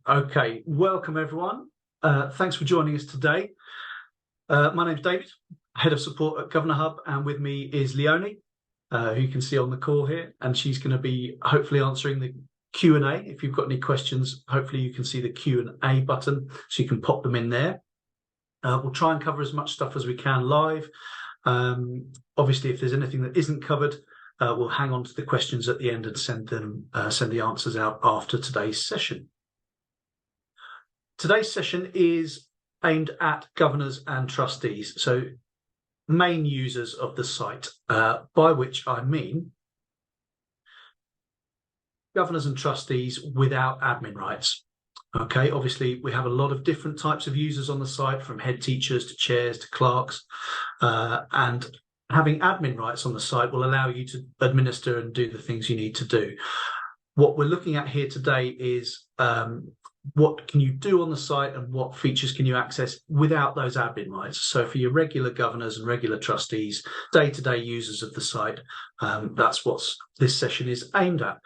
Okay, welcome everyone. Thanks for joining us today. My name's David, Head of Support at GovernorHub, and with me is Leonie, who you can see on the call here, and she's going to be hopefully answering the Q&A. If you've got any questions, hopefully you can see the Q&A button, so you can pop them in there. We'll try and cover as much stuff as we can live. Obviously, if there's anything that isn't covered, we'll hang on to the questions at the end and send the answers out after today's session. Today's session is aimed at governors and trustees, so main users of the site, by which I mean governors and trustees without admin rights. Okay, obviously we have a lot of different types of users on the site, from head teachers to chairs to clerks, and having admin rights on the site will allow you to administer and do the things you need to do. What we're looking at here today is what can you do on the site and what features can you access without those admin rights. So for your regular governors and regular trustees, day-to-day users of the site, that's what this session is aimed at.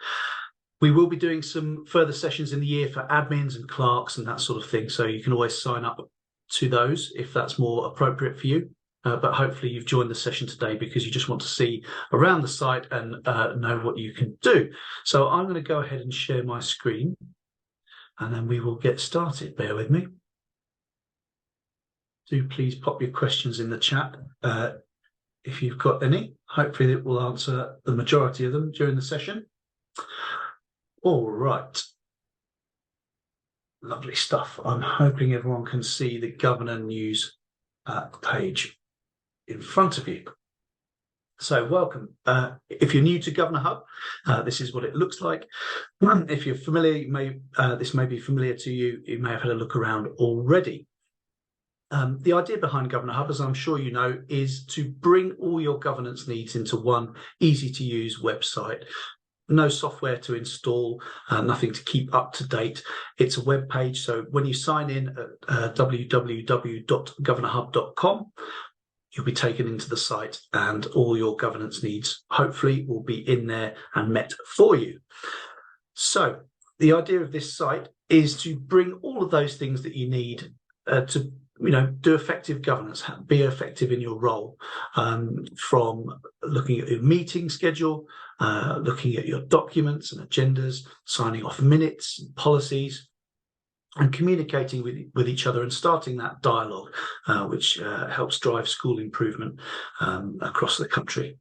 We will be doing some further sessions in the year for admins and clerks and that sort of thing, so you can always sign up to those if that's more appropriate for you. But hopefully you've joined the session today because you just want to see around the site and know what you can do. So I'm going to go ahead and share my screen, and then we will get started. Bear with me. Do please pop your questions in the chat if you've got any. Hopefully it will answer the majority of them during the session. All right. Lovely stuff. I'm hoping everyone can see the Governor News page in front of you. So welcome. If you're new to GovernorHub, this is what it looks like. If you're familiar, this may be familiar to you. You may have had a look around already. The idea behind GovernorHub, as I'm sure you know, is to bring all your governance needs into one easy-to-use website. No software to install, nothing to keep up to date. It's a web page, so when you sign in at www.governorhub.com, you'll be taken into the site and all your governance needs, hopefully, will be in there and met for you. So the idea of this site is to bring all of those things that you need to do effective governance, be effective in your role, from looking at your meeting schedule, looking at your documents and agendas, signing off minutes and policies, and communicating with each other and starting that dialogue, which helps drive school improvement across the country.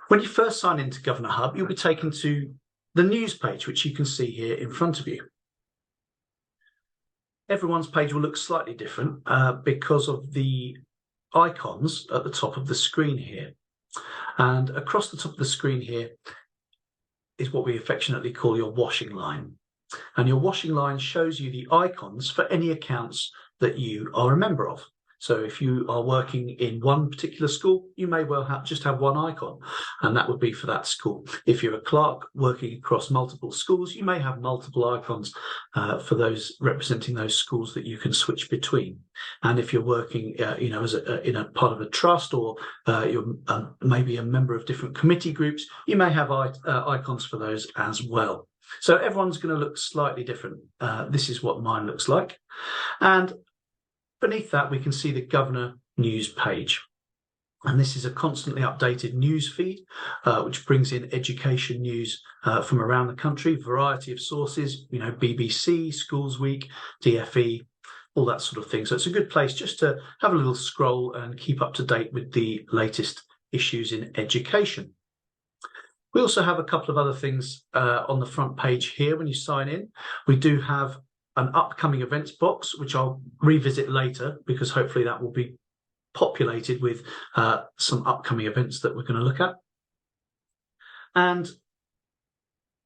When you first sign into GovernorHub, you'll be taken to the news page, which you can see here in front of you. Everyone's page will look slightly different because of the icons at the top of the screen here. And across the top of the screen here is what we affectionately call your washing line. And your washing line shows you the icons for any accounts that you are a member of. So if you are working in one particular school, you may well just have one icon, and that would be for that school. If you're a clerk working across multiple schools, you may have multiple icons for those representing those schools that you can switch between. And if you're working, as in a part of a trust, or you're maybe a member of different committee groups, you may have icons for those as well. So everyone's going to look slightly different. This is what mine looks like. And beneath that, we can see the Governor News page. And this is a constantly updated news feed, which brings in education news from around the country, variety of sources, BBC, Schools Week, DFE, all that sort of thing. So it's a good place just to have a little scroll and keep up to date with the latest issues in education. We also have a couple of other things on the front page here when you sign in. We do have an upcoming events box, which I'll revisit later because hopefully that will be populated with some upcoming events that we're going to look at. And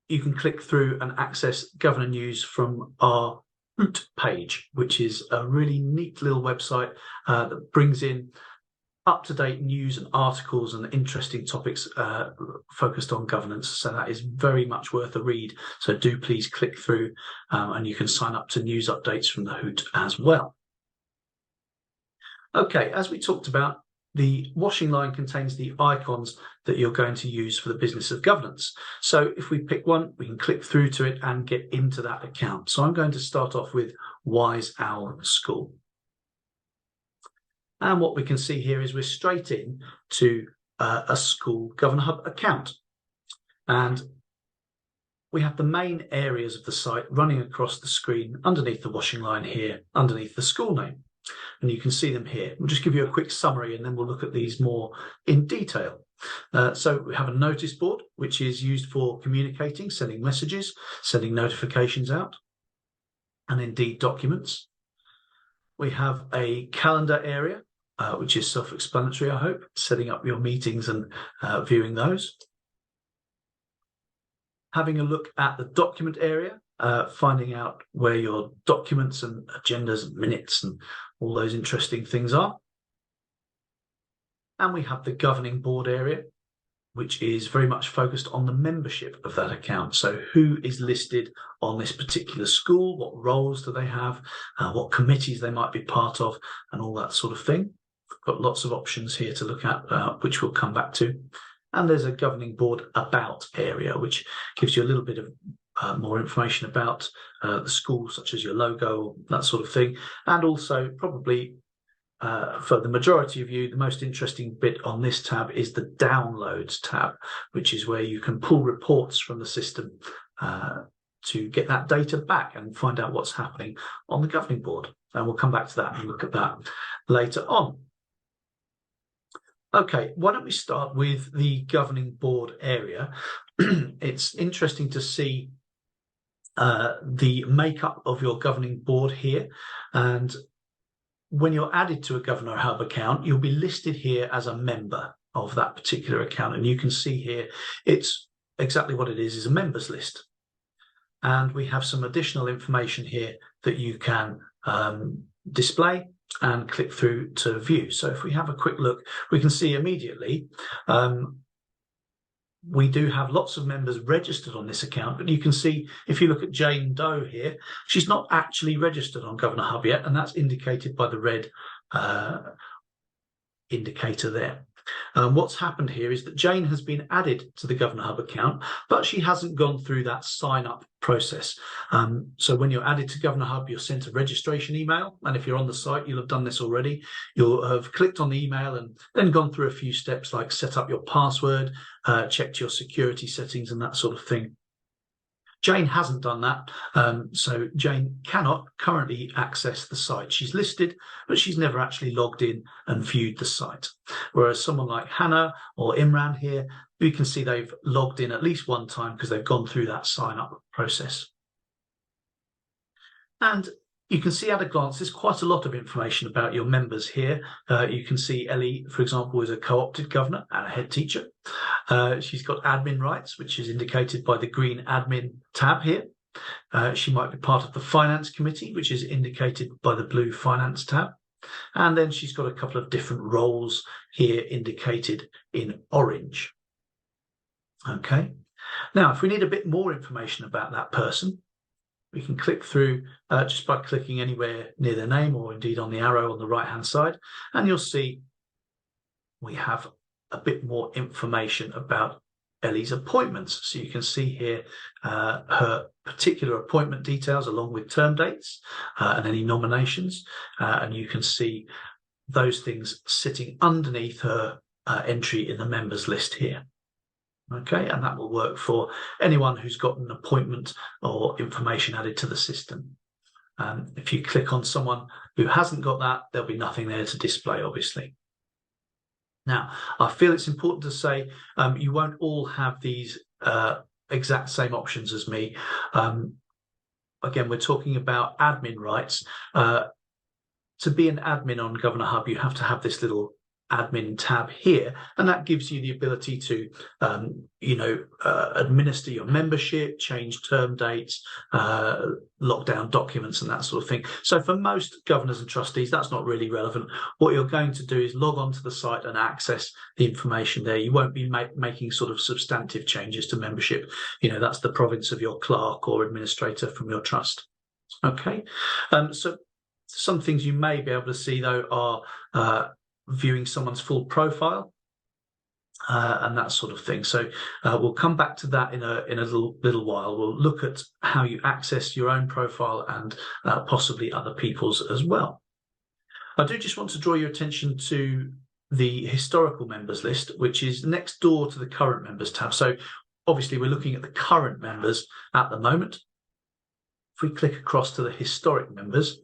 you can click through and access Governor News from our Root page, which is a really neat little website that brings in up-to-date news and articles and interesting topics focused on governance. So that is very much worth a read. So do please click through and you can sign up to news updates from the Hoot as well. Okay, as we talked about, the washing line contains the icons that you're going to use for the business of governance. So if we pick one, we can click through to it and get into that account. So I'm going to start off with Wise Owl School. And what we can see here is we're straight in to a school GovernorHub account. And we have the main areas of the site running across the screen underneath the washing line here, underneath the school name. And you can see them here. We'll just give you a quick summary and then we'll look at these more in detail. So we have a notice board, which is used for communicating, sending messages, sending notifications out, and indeed documents. We have a calendar area, which is self-explanatory, I hope, setting up your meetings and viewing those. Having a look at the document area, finding out where your documents and agendas and minutes and all those interesting things are. And we have the governing board area, which is very much focused on the membership of that account. So who is listed on this particular school, what roles do they have, what committees they might be part of, and all that sort of thing. We've got lots of options here to look at, which we'll come back to. And there's a governing board about area, which gives you a little bit of more information about the school, such as your logo, that sort of thing. And also probably for the majority of you, the most interesting bit on this tab is the downloads tab, which is where you can pull reports from the system to get that data back and find out what's happening on the governing board. And we'll come back to that and look at that later on. Okay, why don't we start with the governing board area? It's interesting to see the makeup of your governing board here. And when you're added to a GovernorHub account, you'll be listed here as a member of that particular account. And you can see here, it's exactly what it is a members list. And we have some additional information here that you can display and click through to view. So if we have a quick look, we can see immediately we do have lots of members registered on this account, but you can see if you look at Jane Doe here, she's not actually registered on GovernorHub yet, and that's indicated by the red indicator there. What's happened here is that Jane has been added to the GovernorHub account, but she hasn't gone through that sign-up process. So when you're added to GovernorHub, you're sent a registration email, and if you're on the site, you'll have done this already. You'll have clicked on the email and then gone through a few steps like set up your password, checked your security settings and that sort of thing. Jane hasn't done that, so Jane cannot currently access the site. She's listed, but she's never actually logged in and viewed the site. Whereas someone like Hannah or Imran here, we can see they've logged in at least one time because they've gone through that sign-up process. And you can see at a glance, there's quite a lot of information about your members here. You can see Ellie, for example, is a co-opted governor and a head teacher. She's got admin rights, which is indicated by the green admin tab here. She might be part of the finance committee, which is indicated by the blue finance tab. And then she's got a couple of different roles here indicated in orange. Okay. Now, if we need a bit more information about that person, we can click through just by clicking anywhere near their name or indeed on the arrow on the right-hand side, and you'll see we have a bit more information about Ellie's appointments. So you can see here her particular appointment details along with term dates and any nominations, and you can see those things sitting underneath her entry in the members list here. Okay, and that will work for anyone who's got an appointment or information added to the system. If you click on someone who hasn't got that, there'll be nothing there to display, obviously. Now, I feel it's important to say you won't all have these exact same options as me. Again, we're talking about admin rights. To be an admin on GovernorHub, you have to have this little admin tab here, and that gives you the ability to administer your membership, change term dates, lock down documents and that sort of thing. So for most governors and trustees, that's not really relevant. What you're going to do is log on to the site and access the information there. You won't be making sort of substantive changes to membership. That's the province of your clerk or administrator from your trust. Okay, so some things you may be able to see though are viewing someone's full profile, and that sort of thing. So we'll come back to that in a little while. We'll look at how you access your own profile and possibly other people's as well. I do just want to draw your attention to the historical members list, which is next door to the current members tab. So obviously we're looking at the current members at the moment. If we click across to the historic members,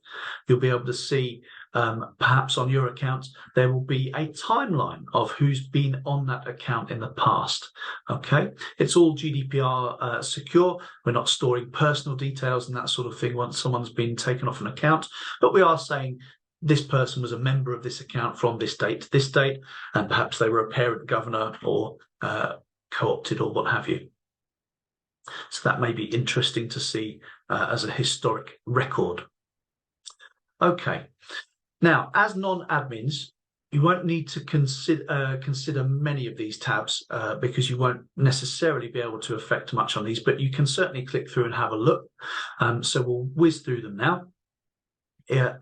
you'll be able to see perhaps on your account, there will be a timeline of who's been on that account in the past. Okay, it's all GDPR secure. We're not storing personal details and that sort of thing once someone's been taken off an account, but we are saying this person was a member of this account from this date to this date, and perhaps they were a parent governor or co-opted or what have you. So that may be interesting to see as a historic record. Okay, now as non-admins, you won't need to consider many of these tabs because you won't necessarily be able to affect much on these, but you can certainly click through and have a look. So we'll whiz through them now.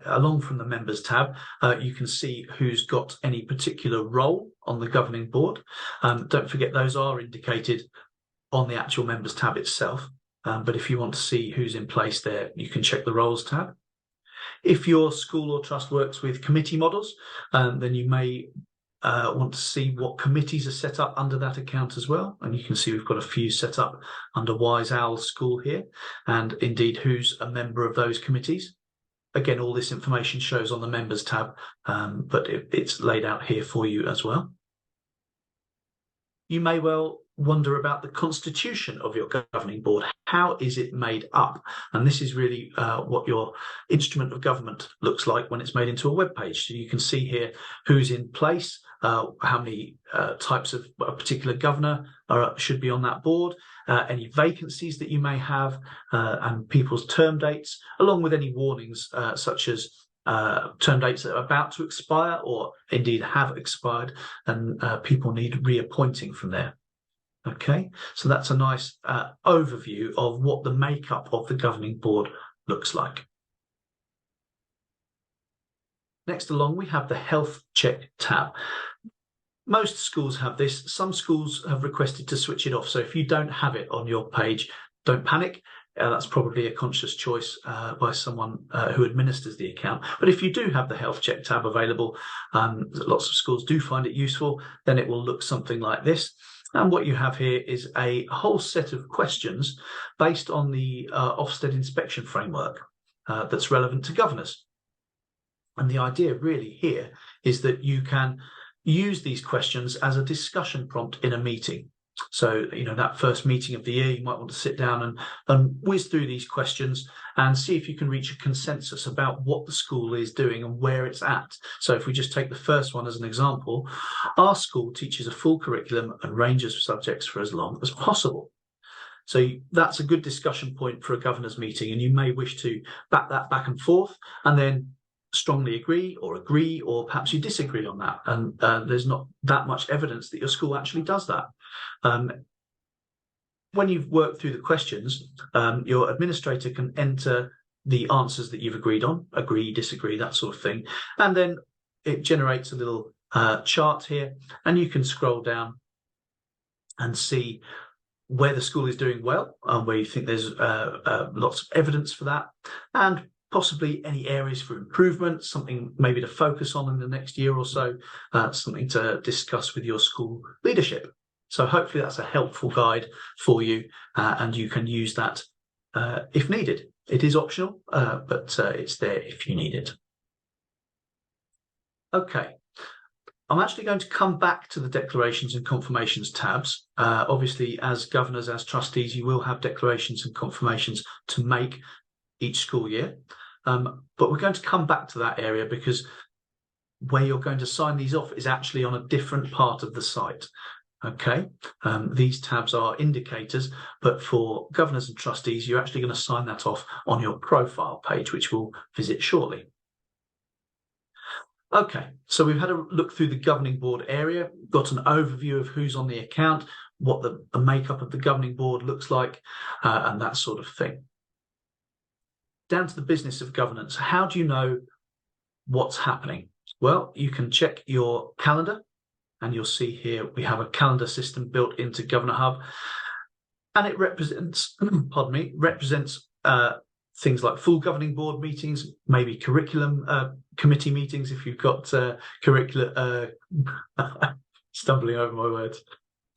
Along from the members tab, you can see who's got any particular role on the governing board. Don't forget those are indicated on the actual members tab itself. But if you want to see who's in place there, you can check the roles tab. If your school or trust works with committee models, then you may want to see what committees are set up under that account as well. And you can see we've got a few set up under Wise Owl School here, and indeed who's a member of those committees. Again, all this information shows on the members tab, but it's laid out here for you as well. You may well wonder about the constitution of your governing board. How is it made up? And this is really what your instrument of government looks like when it's made into a web page. So you can see here who's in place, how many types of a particular governor should be on that board, any vacancies that you may have, and people's term dates, along with any warnings such as term dates that are about to expire or indeed have expired, and people need reappointing from there. Okay, so that's a nice overview of what the makeup of the governing board looks like. Next along, we have the health check tab. Most schools have this. Some schools have requested to switch it off. So if you don't have it on your page, don't panic. That's probably a conscious choice by someone who administers the account. But if you do have the health check tab available, lots of schools do find it useful, then it will look something like this. And what you have here is a whole set of questions based on the Ofsted inspection framework that's relevant to governors. And the idea really here is that you can use these questions as a discussion prompt in a meeting. So, you know, that first meeting of the year, you might want to sit down and whiz through these questions and see if you can reach a consensus about what the school is doing and where it's at. So if we just take the first one as an example, our school teaches a full curriculum and ranges of subjects for as long as possible. So that's a good discussion point for a governor's meeting, and you may wish to back that back and forth and then strongly agree, or perhaps you disagree on that, and there's not that much evidence that your school actually does that. When you've worked through the questions, your administrator can enter the answers that you've agreed on, agree, disagree, that sort of thing, and then it generates a little chart here, and you can scroll down and see where the school is doing well, where you think there's lots of evidence for that, and possibly any areas for improvement, something maybe to focus on in the next year or so, something to discuss with your school leadership. So hopefully that's a helpful guide for you, and you can use that if needed. It is optional, but it's there if you need it. Okay, I'm actually going to come back to the declarations and confirmations tabs. Obviously, as governors, as trustees, you will have declarations and confirmations to make each school year, but we're going to come back to that area because where you're going to sign these off is actually on a different part of the site. Okay, these tabs are indicators, but for governors and trustees, you're actually going to sign that off on your profile page, which we'll visit shortly. Okay, so we've had a look through the governing board area, got an overview of who's on the account, what the makeup of the governing board looks like, and that sort of thing. Down to the business of governance. How do you know what's happening? Well, you can check your calendar, and you'll see here we have a calendar system built into GovernorHub, and it represents, pardon me, things like full governing board meetings, maybe curriculum committee meetings if you've got curriculum. Stumbling over my words.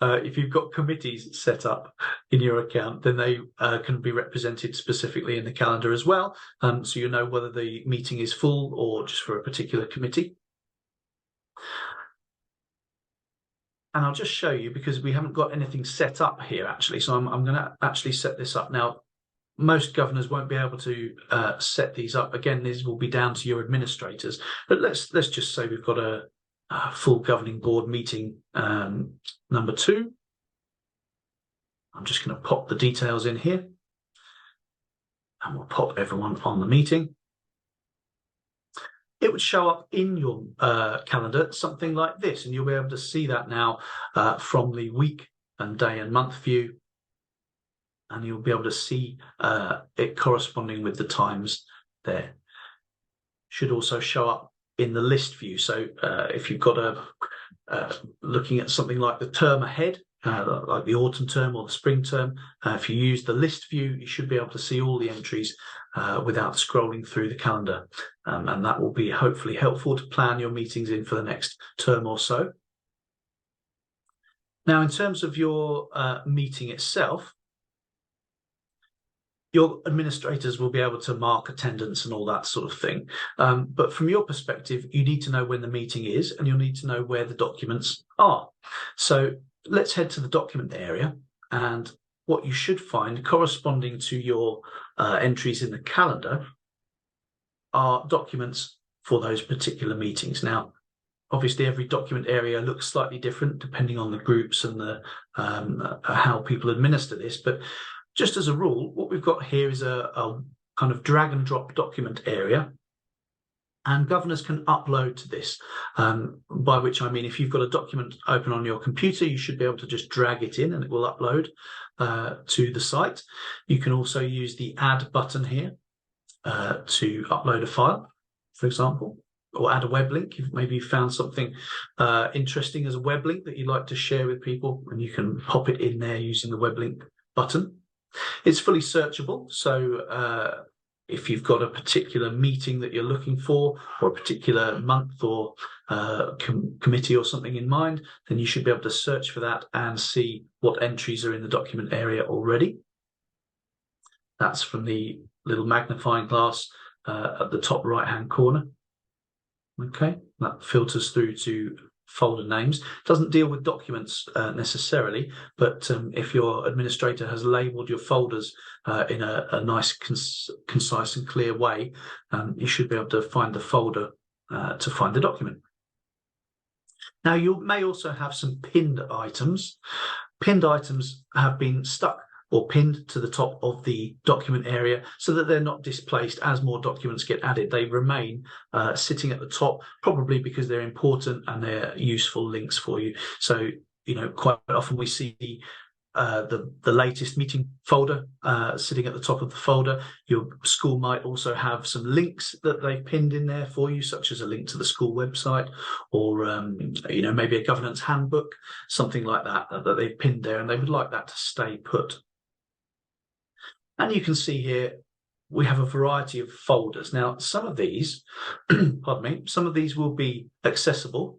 If you've got committees set up in your account, then they can be represented specifically in the calendar as well. So you know whether the meeting is full or just for a particular committee. And I'll just show you, because we haven't got anything set up here actually. So I'm going to actually set this up now. Most governors won't be able to set these up. Again, these will be down to your administrators. But let's just say we've got a full governing board meeting number 2. I'm just going to pop the details in here, and we'll pop everyone on the meeting. It would show up in your calendar something like this, and you'll be able to see that now from the week and day and month view, and you'll be able to see it corresponding with the times there. Should also show up in the list view. So if you've got looking at something like the term ahead, like the autumn term or the spring term, if you use the list view, you should be able to see all the entries without scrolling through the calendar. And that will be hopefully helpful to plan your meetings in for the next term or so. Now, in terms of your meeting itself, your administrators will be able to mark attendance and all that sort of thing. But from your perspective, you need to know when the meeting is, and you'll need to know where the documents are. So let's head to the document area, and what you should find corresponding to your entries in the calendar are documents for those particular meetings. Now, obviously, every document area looks slightly different depending on the groups and the how people administer this, but just as a rule, what we've got here is a kind of drag and drop document area, and governors can upload to this, by which I mean if you've got a document open on your computer, you should be able to just drag it in and it will upload to the site. You can also use the add button here to upload a file, for example, or add a web link. If maybe you found something interesting as a web link that you'd like to share with people, and you can pop it in there using the web link button. It's fully searchable, so if you've got a particular meeting that you're looking for, or a particular month or committee or something in mind, then you should be able to search for that and see what entries are in the document area already. That's from the little magnifying glass at the top right-hand corner. Okay, that filters through to folder names. Doesn't deal with documents necessarily, but if your administrator has labelled your folders in a nice, concise and clear way, you should be able to find the folder to find the document. Now, you may also have some pinned items. Pinned items have been stuck or pinned to the top of the document area so that they're not displaced as more documents get added. They remain sitting at the top, probably because they're important and they're useful links for you. So, you know, quite often we see the latest meeting folder sitting at the top of the folder. Your school might also have some links that they've pinned in there for you, such as a link to the school website, or you know, maybe a governance handbook, something like that that they've pinned there, and they would like that to stay put. And you can see here we have a variety of folders. Now, some of these, pardon me, some of these will be accessible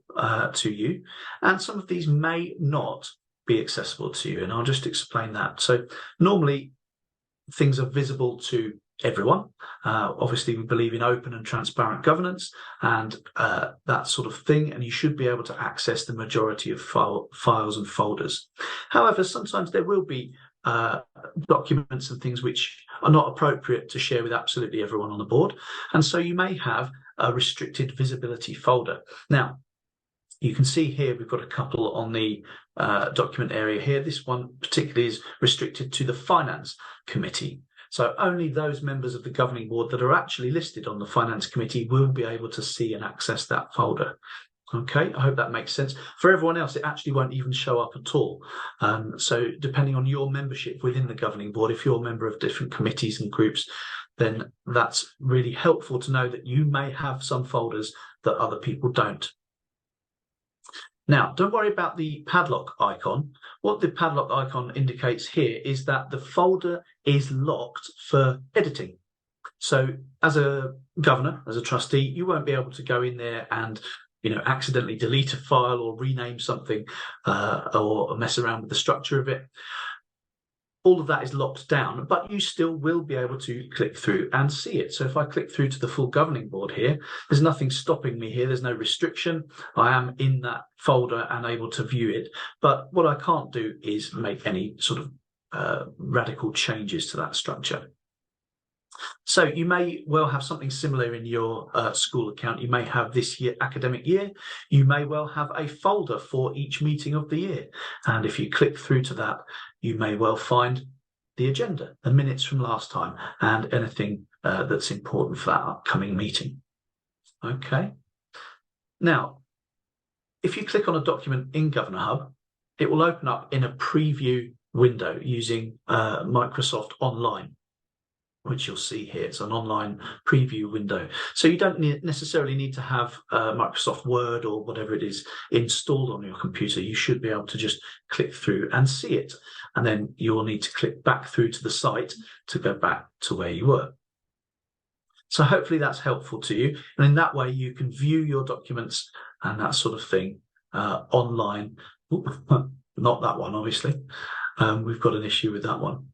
to you, and some of these may not be accessible to you, and I'll just explain that. So normally things are visible to everyone. Obviously, we believe in open and transparent governance and that sort of thing, and you should be able to access the majority of files and folders. However, sometimes there will be documents and things which are not appropriate to share with absolutely everyone on the board, and so you may have a restricted visibility folder. Now, you can see here we've got a couple on the document area here. This one particularly is restricted to the Finance Committee. So only those members of the governing board that are actually listed on the Finance Committee will be able to see and access that folder. Okay, I hope that makes sense. For everyone else, it actually won't even show up at all. So depending on your membership within the governing board, if you're a member of different committees and groups, then that's really helpful to know that you may have some folders that other people don't. Now, don't worry about the padlock icon. What the padlock icon indicates here is that the folder is locked for editing. So as a governor, as a trustee, you won't be able to go in there and accidentally delete a file or rename something or mess around with the structure of it. All of that is locked down, but you still will be able to click through and see it. So if I click through to the full governing board here, there's nothing stopping me here. There's no restriction. I am in that folder and able to view it. But what I can't do is make any sort of radical changes to that structure. So you may well have something similar in your school account. You may have this academic year. You may well have a folder for each meeting of the year. And if you click through to that, you may well find the agenda, the minutes from last time, and anything that's important for that upcoming meeting. Okay. Now, if you click on a document in GovernorHub, it will open up in a preview window using Microsoft Online, which you'll see here. It's an online preview window. So you don't necessarily need to have Microsoft Word or whatever it is installed on your computer. You should be able to just click through and see it. And then you'll need to click back through to the site to go back to where you were. So hopefully that's helpful to you. And in that way, you can view your documents and that sort of thing online. Not that one, obviously. We've got an issue with that one.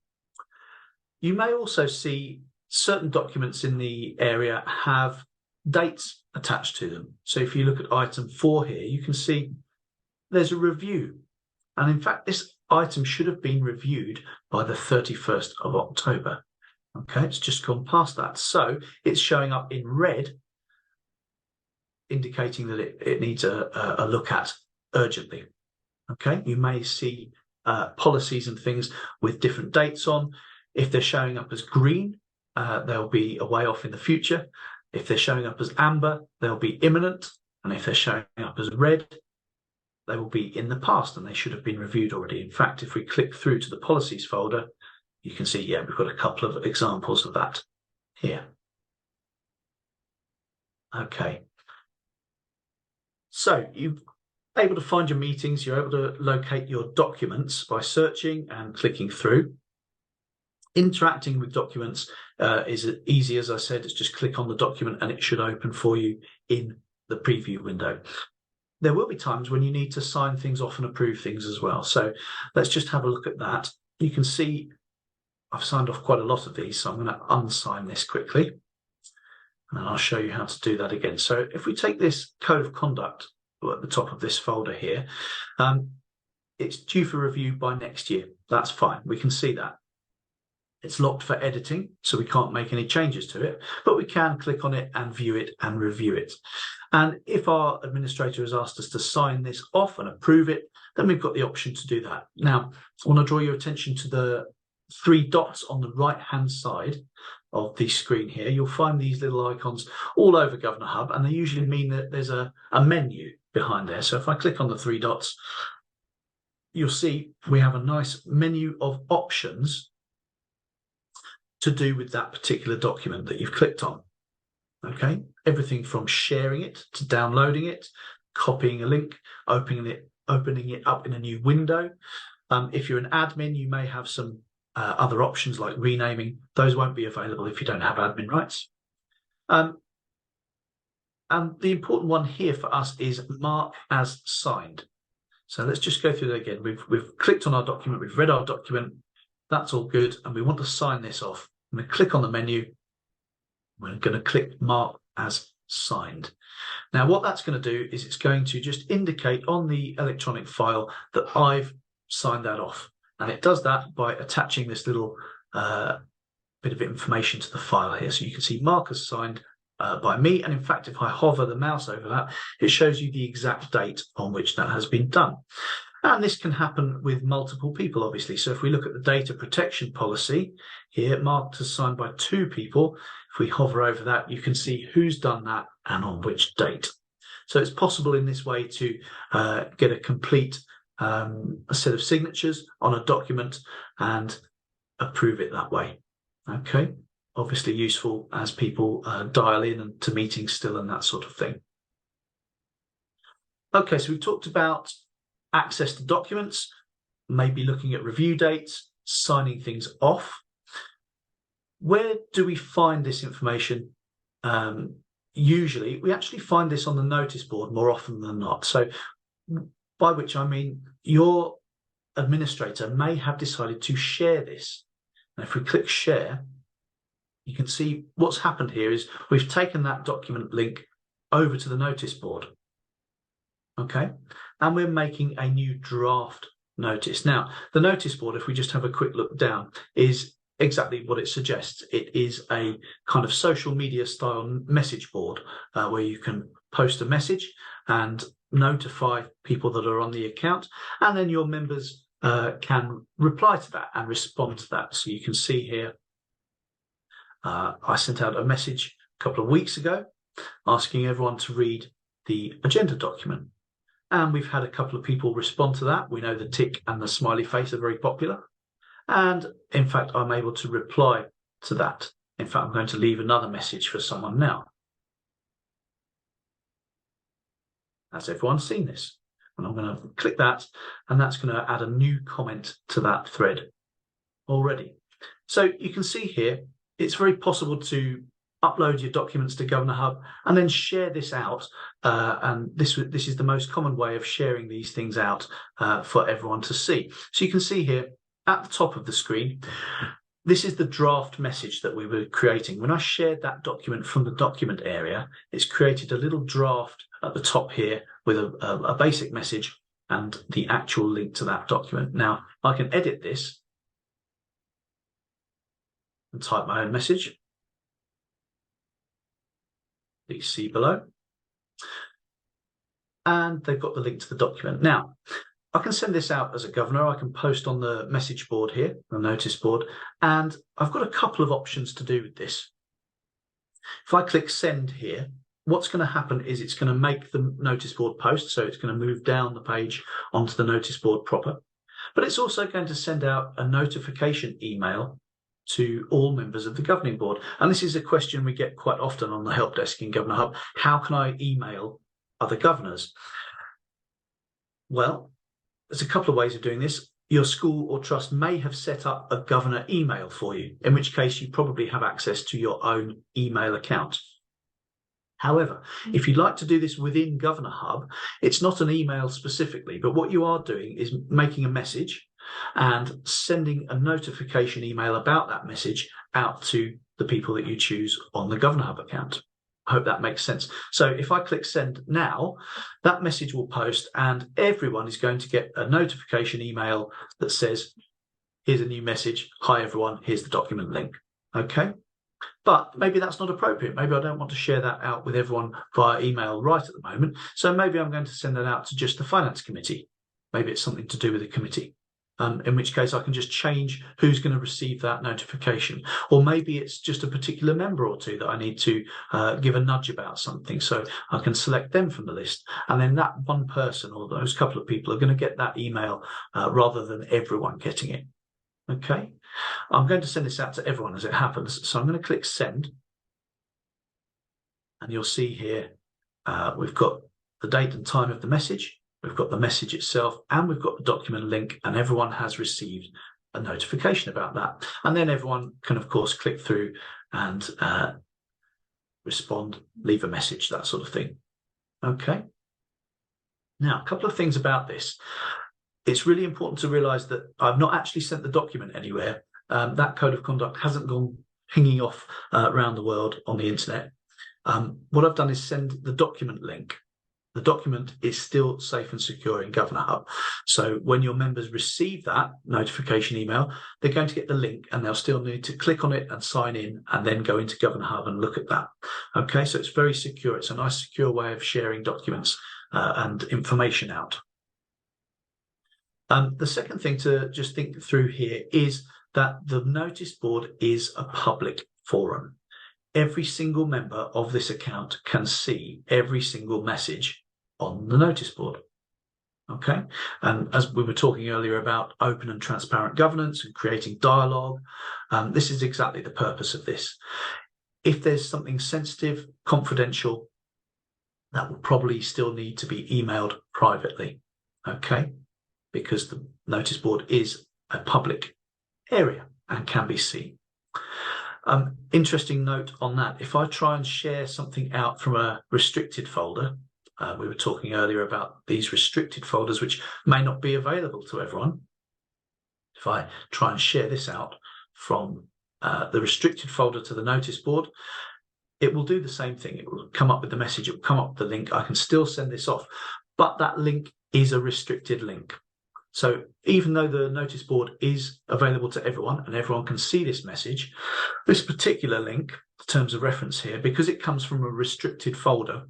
You may also see certain documents in the area have dates attached to them. So if you look at item 4 here, you can see there's a review. And in fact, this item should have been reviewed by the 31st of October. Okay, it's just gone past that. So it's showing up in red, indicating that it needs a look at urgently. Okay, you may see policies and things with different dates on. If they're showing up as green, they'll be a way off in the future. If they're showing up as amber, they'll be imminent. And if they're showing up as red, they will be in the past and they should have been reviewed already. In fact, if we click through to the policies folder, you can see, yeah, we've got a couple of examples of that here. Okay. So you're able to find your meetings, you're able to locate your documents by searching and clicking through. Interacting with documents is easy, as I said. It's just click on the document and it should open for you in the preview window. There will be times when you need to sign things off and approve things as well. So let's just have a look at that. You can see I've signed off quite a lot of these, so I'm going to unsign this quickly. And I'll show you how to do that again. So if we take this code of conduct at the top of this folder here, it's due for review by next year. That's fine. We can see that. It's locked for editing, so we can't make any changes to it, but we can click on it and view it and review it. And if our administrator has asked us to sign this off and approve it, then we've got the option to do that. Now, I want to draw your attention to the 3 dots on the right-hand side of the screen here. You'll find these little icons all over GovernorHub, and they usually mean that there's a menu behind there. So if I click on the 3 dots, you'll see we have a nice menu of options to do with that particular document that you've clicked on. Okay, everything from sharing it to downloading it, copying a link, opening it up in a new window. If you're an admin, you may have some other options like renaming. Those won't be available if you don't have admin rights. And the important one here for us is mark as signed. So let's just go through that again. We've clicked on our document, we've read our document. That's all good, and we want to sign this off. I'm going to click on the menu. We're going to click mark as signed. Now, what that's going to do is it's going to just indicate on the electronic file that I've signed that off. And it does that by attaching this little bit of information to the file here. So you can see mark as signed by me. And in fact, if I hover the mouse over that, it shows you the exact date on which that has been done. And this can happen with multiple people, obviously. So if we look at the data protection policy here, marked as signed by 2 people, if we hover over that, you can see who's done that and on which date. So it's possible in this way to get a complete a set of signatures on a document and approve it that way. Okay. obviously useful as people dial in and to meetings still and that sort of thing. Okay, so we've talked about access to documents, maybe looking at review dates, signing things off. Where do we find this information? Usually, we actually find this on the notice board more often than not. So, by which I mean your administrator may have decided to share this. And if we click share, you can see what's happened here is we've taken that document link over to the notice board. Okay, and we're making a new draft notice. Now, the notice board, if we just have a quick look down, is exactly what it suggests. It is a kind of social media style message board where you can post a message and notify people that are on the account, and then your members can reply to that and respond to that. So you can see here, I sent out a message a couple of weeks ago asking everyone to read the agenda document. And we've had a couple of people respond to that. We know the tick and the smiley face are very popular. And in fact, I'm able to reply to that. In fact, I'm going to leave another message for someone now. Has everyone seen this? And I'm going to click that, and that's going to add a new comment to that thread already. So you can see here, it's very possible to upload your documents to GovernorHub and then share this out. And this is the most common way of sharing these things out for everyone to see. So you can see here at the top of the screen, this is the draft message that we were creating. When I shared that document from the document area, it's created a little draft at the top here with a basic message and the actual link to that document. Now, I can edit this and type my own message. Please see below. And they've got the link to the document. Now, I can send this out as a governor. I can post on the message board here, the notice board, and I've got a couple of options to do with this. If I click send here, what's going to happen is it's going to make the notice board post, so it's going to move down the page onto the notice board proper. But it's also going to send out a notification email to all members of the governing board. And this is a question we get quite often on the help desk in GovernorHub. How can I email other governors? Well, there's a couple of ways of doing this. Your school or trust may have set up a governor email for you, in which case you probably have access to your own email account. However, if you'd like to do this within GovernorHub, it's not an email specifically, but what you are doing is making a message and sending a notification email about that message out to the people that you choose on the GovernorHub account. I hope that makes sense. So if I click send now, that message will post and everyone is going to get a notification email that says, here's a new message. Hi, everyone. Here's the document link. Okay. But maybe that's not appropriate. Maybe I don't want to share that out with everyone via email right at the moment. So maybe I'm going to send that out to just the finance committee. Maybe it's something to do with the committee. In which case I can just change who's going to receive that notification. Or maybe it's just a particular member or two that I need to give a nudge about something. So I can select them from the list. And then that one person or those couple of people are going to get that email rather than everyone getting it. Okay. I'm going to send this out to everyone as it happens. So I'm going to click send. And you'll see here, we've got the date and time of the message. We've got the message itself and we've got the document link, and everyone has received a notification about that. And then everyone can, of course, click through and respond, leave a message, that sort of thing. Okay. Now, a couple of things about this. It's really important to realise that I've not actually sent the document anywhere. That code of conduct hasn't gone pinging off around the world on the internet. What I've done is send the document link. The document is still safe and secure in GovernorHub. So when your members receive that notification email, they're going to get the link and they'll still need to click on it and sign in and then go into GovernorHub and look at that. Okay, so it's very secure. It's a nice, secure way of sharing documents and information out. The second thing to just think through here is that the notice board is a public forum. Every single member of this account can see every single message on the notice board. Okay, and as we were talking earlier about open and transparent governance and creating dialogue, this is exactly the purpose of this. If there's something sensitive, confidential, that will probably still need to be emailed privately, okay, because the notice board is a public area and can be seen. Interesting note on that, if I try and share something out from a restricted folder, we were talking earlier about these restricted folders which may not be available to everyone. If I try and share this out from the restricted folder to the notice board, it will do the same thing. It will come up with the message, it will come up with the link. I can still send this off, but that link is a restricted link. So even though the notice board is available to everyone and everyone can see this message, this particular link, the terms of reference here, because it comes from a restricted folder,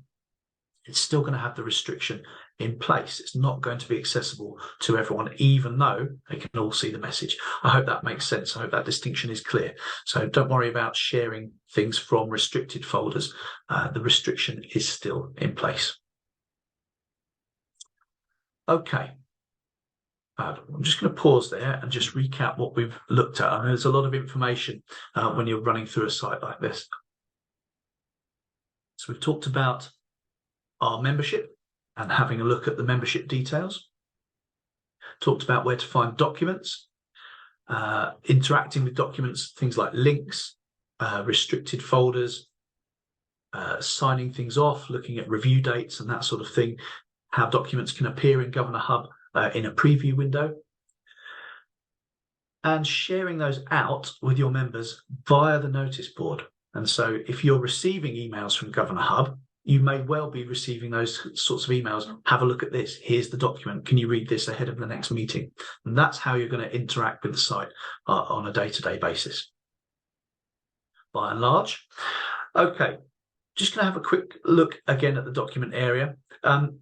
it's still going to have the restriction in place. It's not going to be accessible to everyone, even though they can all see the message. I hope that makes sense. I hope that distinction is clear. So don't worry about sharing things from restricted folders. The restriction is still in place. Okay. I'm just going to pause there and just recap what we've looked at. I know there's a lot of information when you're running through a site like this. So we've talked about our membership and having a look at the membership details. Talked about where to find documents, interacting with documents, things like links, restricted folders, signing things off, looking at review dates and that sort of thing, how documents can appear in GovernorHub in a preview window, and sharing those out with your members via the notice board. And so if you're receiving emails from GovernorHub, you may well be receiving those sorts of emails. Have a look at this. Here's the document. Can you read this ahead of the next meeting? And that's how you're going to interact with the site on a day-to-day basis, by and large. Okay, just going to have a quick look again at the document area.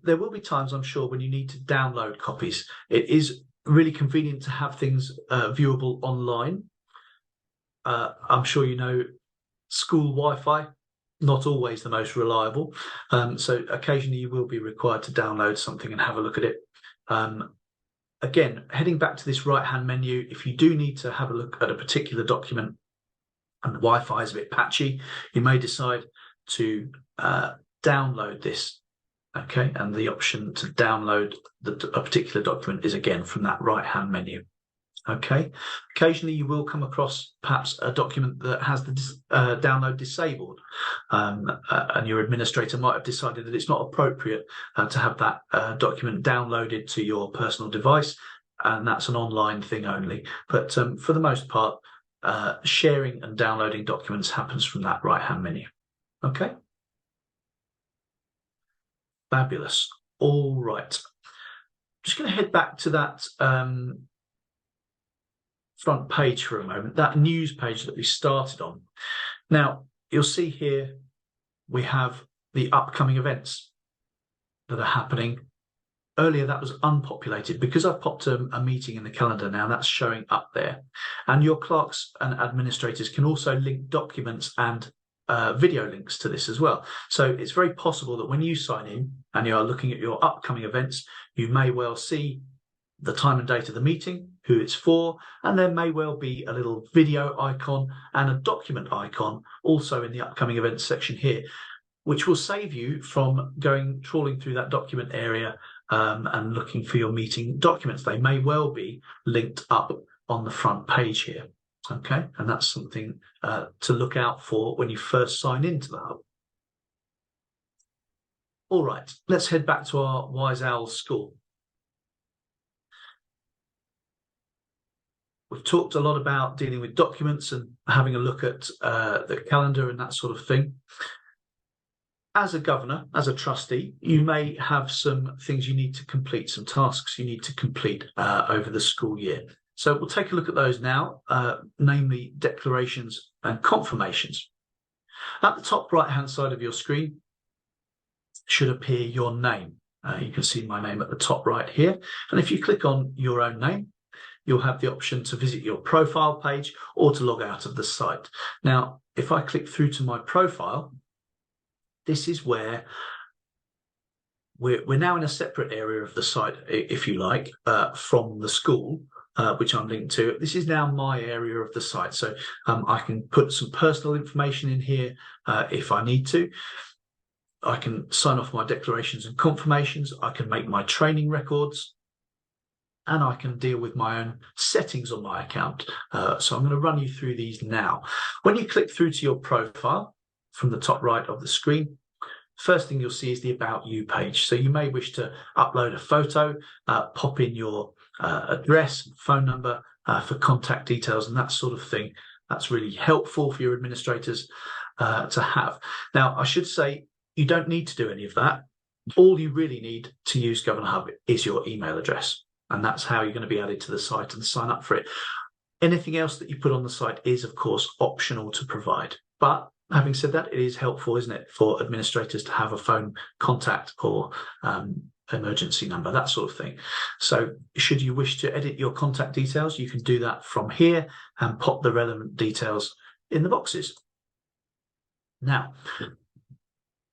There will be times, I'm sure, when you need to download copies. It is really convenient to have things viewable online. I'm sure you know school Wi-Fi, not always the most reliable. So occasionally you will be required to download something and have a look at it. Again, heading back to this right-hand menu, if you do need to have a look at a particular document and the Wi-Fi is a bit patchy, you may decide to download this. Okay, and the option to download a particular document is again from that right-hand menu. Okay, occasionally you will come across perhaps a document that has the download disabled, and your administrator might have decided that it's not appropriate to have that document downloaded to your personal device, and that's an online thing only. But for the most part, sharing and downloading documents happens from that right-hand menu. Okay. Fabulous. All right. Just going to head back to that front page for a moment, that news page that we started on. Now, you'll see here we have the upcoming events that are happening. Earlier, that was unpopulated. Because I've popped a meeting in the calendar now, that's showing up there. And your clerks and administrators can also link documents and video links to this as well. So it's very possible that when you sign in and you are looking at your upcoming events, you may well see the time and date of the meeting, who it's for, and there may well be a little video icon and a document icon also in the upcoming events section here, which will save you from trawling through that document area and looking for your meeting documents. They may well be linked up on the front page here. Okay, and that's something to look out for when you first sign into the hub. All right, let's head back to our Wise Owl school. We've talked a lot about dealing with documents and having a look at the calendar and that sort of thing. As a governor, as a trustee, you may have some things you need to complete, some tasks you need to complete over the school year. So we'll take a look at those now, namely declarations and confirmations. At the top right-hand side of your screen should appear your name. You can see my name at the top right here. And if you click on your own name, you'll have the option to visit your profile page or to log out of the site. Now, if I click through to my profile, this is where we're now in a separate area of the site, if you like, from the school, which I'm linked to. This is now my area of the site. So I can put some personal information in here if I need to. I can sign off my declarations and confirmations. I can make my training records, and I can deal with my own settings on my account. So I'm going to run you through these now. When you click through to your profile from the top right of the screen, first thing you'll see is the About You page. So you may wish to upload a photo, pop in your address, phone number for contact details and that sort of thing. That's really helpful for your administrators to have. Now, I should say you don't need to do any of that. All you really need to use GovernorHub is your email address, and that's how you're going to be added to the site and sign up for it. Anything else that you put on the site is, of course, optional to provide. But having said that, it is helpful, isn't it, for administrators to have a phone contact or emergency number, that sort of thing. So should you wish to edit your contact details, you can do that from here and pop the relevant details in the boxes. Now,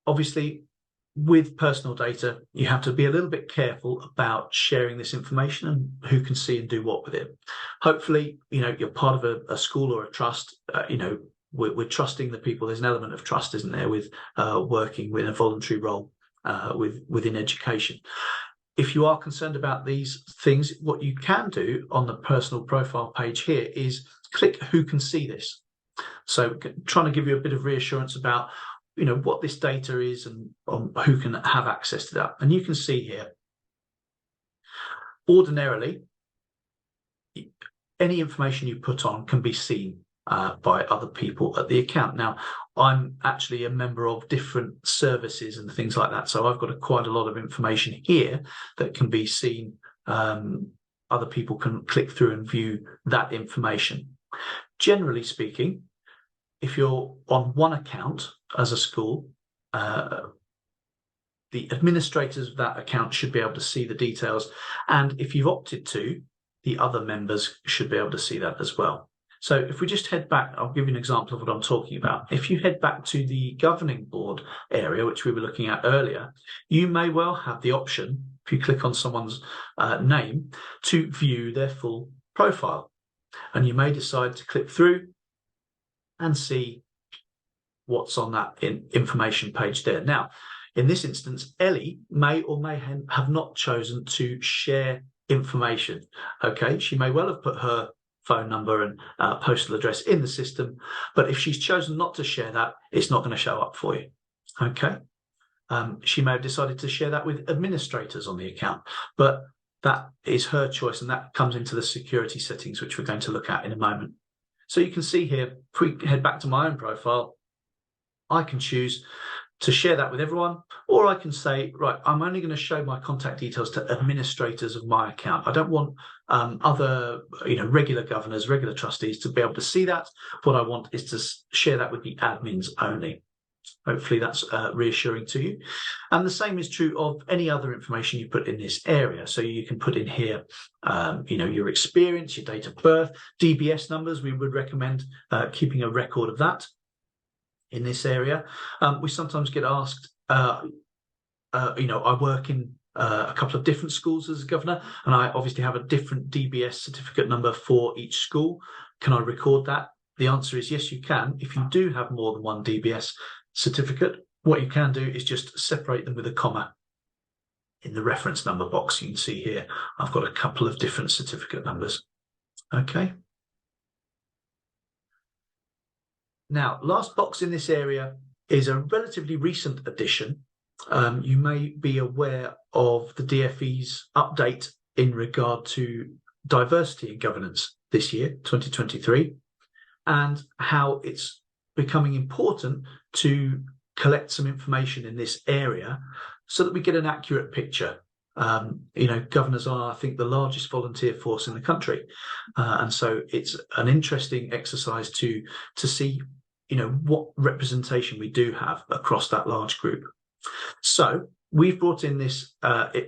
obviously, with personal data, you have to be a little bit careful about sharing this information and who can see and do what with it. Hopefully, you're part of a school or a trust. We're trusting the people. There's an element of trust, isn't there, with working with a voluntary role within education. If you are concerned about these things, what you can do on the personal profile page here is click who can see this. So trying to give you a bit of reassurance about what this data is and who can have access to that. And you can see here, ordinarily, any information you put on can be seen by other people at the account. Now, I'm actually a member of different services and things like that, so I've got quite a lot of information here that can be seen. Other people can click through and view that information. Generally speaking, if you're on one account as a school, the administrators of that account should be able to see the details. And if you've opted to, the other members should be able to see that as well. So if we just head back, I'll give you an example of what I'm talking about. If you head back to the governing board area, which we were looking at earlier, you may well have the option, if you click on someone's name, to view their full profile. And you may decide to click through and see what's on that information page there. Now, in this instance, Ellie may or may have not chosen to share information. Okay, she may well have put her phone number and postal address in the system, but if she's chosen not to share that, it's not going to show up for you. Okay, she may have decided to share that with administrators on the account, but that is her choice, and that comes into the security settings, which we're going to look at in a moment. So you can see here, if we head back to my own profile, I can choose to share that with everyone, or I can say, right, I'm only going to show my contact details to administrators of my account. I don't want other, regular governors, regular trustees to be able to see that. What I want is to share that with the admins only. Hopefully that's reassuring to you. And the same is true of any other information you put in this area. So you can put in here, your experience, your date of birth, DBS numbers. We would recommend keeping a record of that in this area. We sometimes get asked, I work in a couple of different schools as a governor, and I obviously have a different DBS certificate number for each school. Can I record that? The answer is yes, you can. If you do have more than one DBS certificate, what you can do is just separate them with a comma in the reference number box. You can see here, I've got a couple of different certificate numbers. Okay. Now, last box in this area is a relatively recent addition. You may be aware of the DfE's update in regard to diversity in governance this year, 2023, and how it's becoming important to collect some information in this area so that we get an accurate picture. Governors are, I think, the largest volunteer force in the country. And so it's an interesting exercise to see, what representation we do have across that large group. So we've brought in this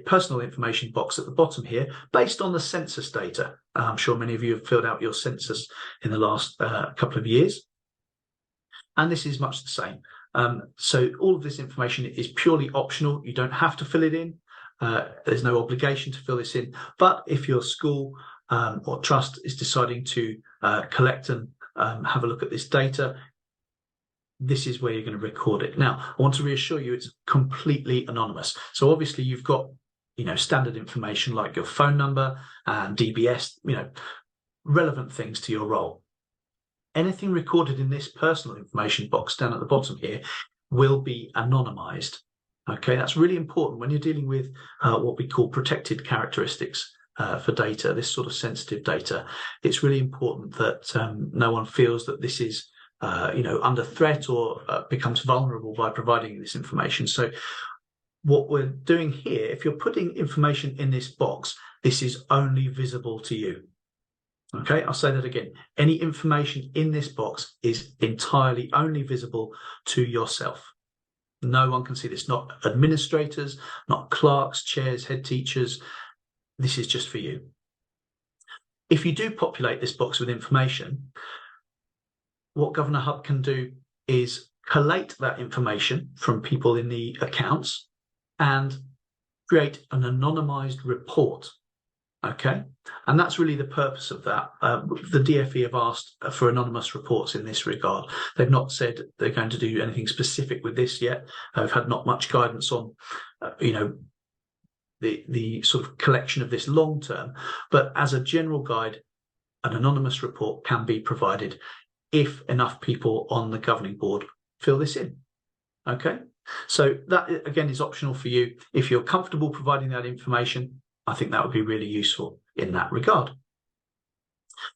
personal information box at the bottom here based on the census data. I'm sure many of you have filled out your census in the last couple of years. And this is much the same. So all of this information is purely optional. You don't have to fill it in. There's no obligation to fill this in. But if your school or trust is deciding to collect and have a look at this data, this is where you're going to record it. Now, I want to reassure you it's completely anonymous. So obviously you've got, standard information like your phone number and DBS, relevant things to your role. Anything recorded in this personal information box down at the bottom here will be anonymized. Okay, that's really important when you're dealing with what we call protected characteristics for data, this sort of sensitive data. It's really important that no one feels that this is under threat or becomes vulnerable by providing this information. So what we're doing here, if you're putting information in this box, this is only visible to you. Okay, I'll say that again. Any information in this box is entirely only visible to yourself. No one can see this, not administrators, not clerks, chairs, head teachers. This is just for you. If you do populate this box with information, what GovernorHub can do is collate that information from people in the accounts and create an anonymized report. Okay, and that's really the purpose of that. The DfE have asked for anonymous reports in this regard. They've not said they're going to do anything specific with this yet. I've had not much guidance on, the sort of collection of this long term. But as a general guide, an anonymous report can be provided if enough people on the governing board fill this in. Okay, so that again is optional for you. If you're comfortable providing that information, I think that would be really useful in that regard.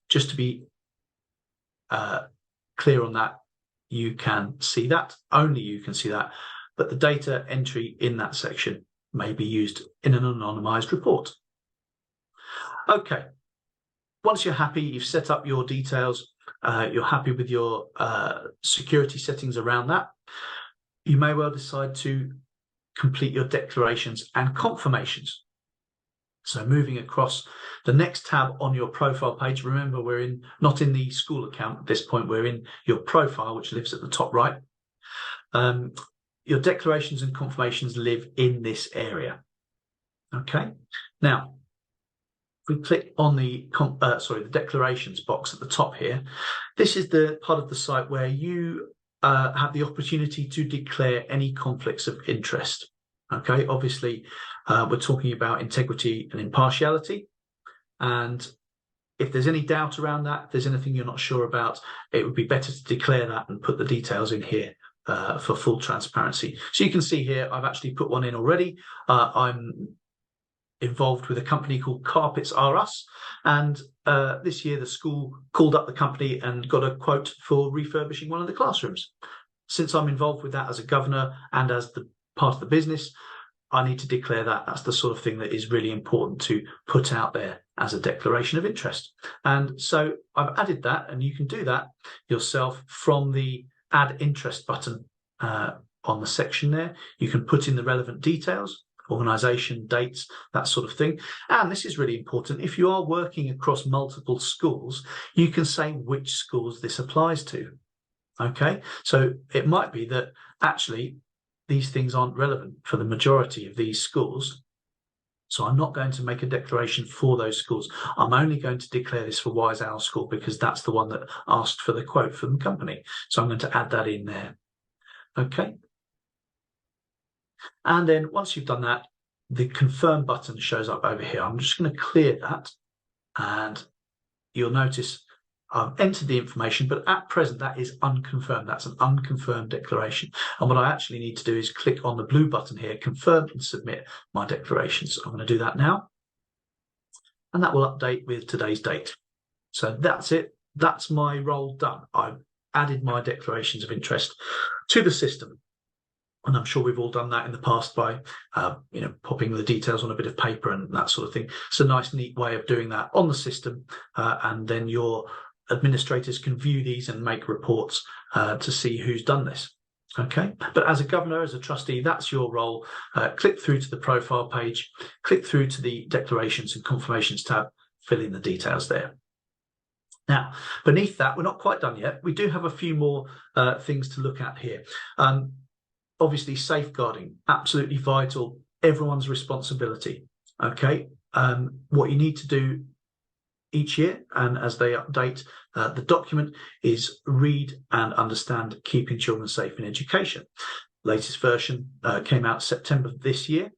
Just to be clear on that, you can see that, only you can see that, but the data entry in that section may be used in an anonymized report. Okay, once you're happy, you've set up your details, you're happy with your security settings around that, you may well decide to complete your declarations and confirmations. So moving across the next tab on your profile page, remember we're not in the school account at this point, we're in your profile, which lives at the top right. Your declarations and confirmations live in this area. Okay, now if we click on the declarations box at the top here, this is the part of the site where you have the opportunity to declare any conflicts of interest. Okay, obviously we're talking about integrity and impartiality, and if there's any doubt around that, if there's anything you're not sure about, it would be better to declare that and put the details in here for full transparency. So you can see here I've actually put one in already. I'm involved with a company called Carpets R Us, and this year the school called up the company and got a quote for refurbishing one of the classrooms. Since I'm involved with that as a governor and as the part of the business, I need to declare that. That's the sort of thing that is really important to put out there as a declaration of interest. And so I've added that, and you can do that yourself from the add interest button on the section there. You can put in the relevant details, organisation, dates, that sort of thing. And this is really important. If you are working across multiple schools, you can say which schools this applies to. Okay, so it might be that actually these things aren't relevant for the majority of these schools. So I'm not going to make a declaration for those schools. I'm only going to declare this for Wise Owl School because that's the one that asked for the quote from the company. So I'm going to add that in there. Okay. And then once you've done that, the confirm button shows up over here. I'm just going to clear that, and you'll notice I've entered the information, but at present that is unconfirmed. That's an unconfirmed declaration. And what I actually need to do is click on the blue button here, confirm and submit my declarations. So I'm going to do that now. And that will update with today's date. So that's it. That's my role done. I've added my declarations of interest to the system. And I'm sure we've all done that in the past by, popping the details on a bit of paper and that sort of thing. It's a nice, neat way of doing that on the system. And then your administrators can view these and make reports to see who's done this. Okay, but as a governor, as a trustee, that's your role. Click through to the profile page, click through to the declarations and confirmations tab, fill in the details there. Now, beneath that, we're not quite done yet. We do have a few more things to look at here. Obviously, safeguarding, absolutely vital, everyone's responsibility. Okay, what you need to do each year, and as they update the document, is read and understand keeping children safe in education. Latest version came out September this year,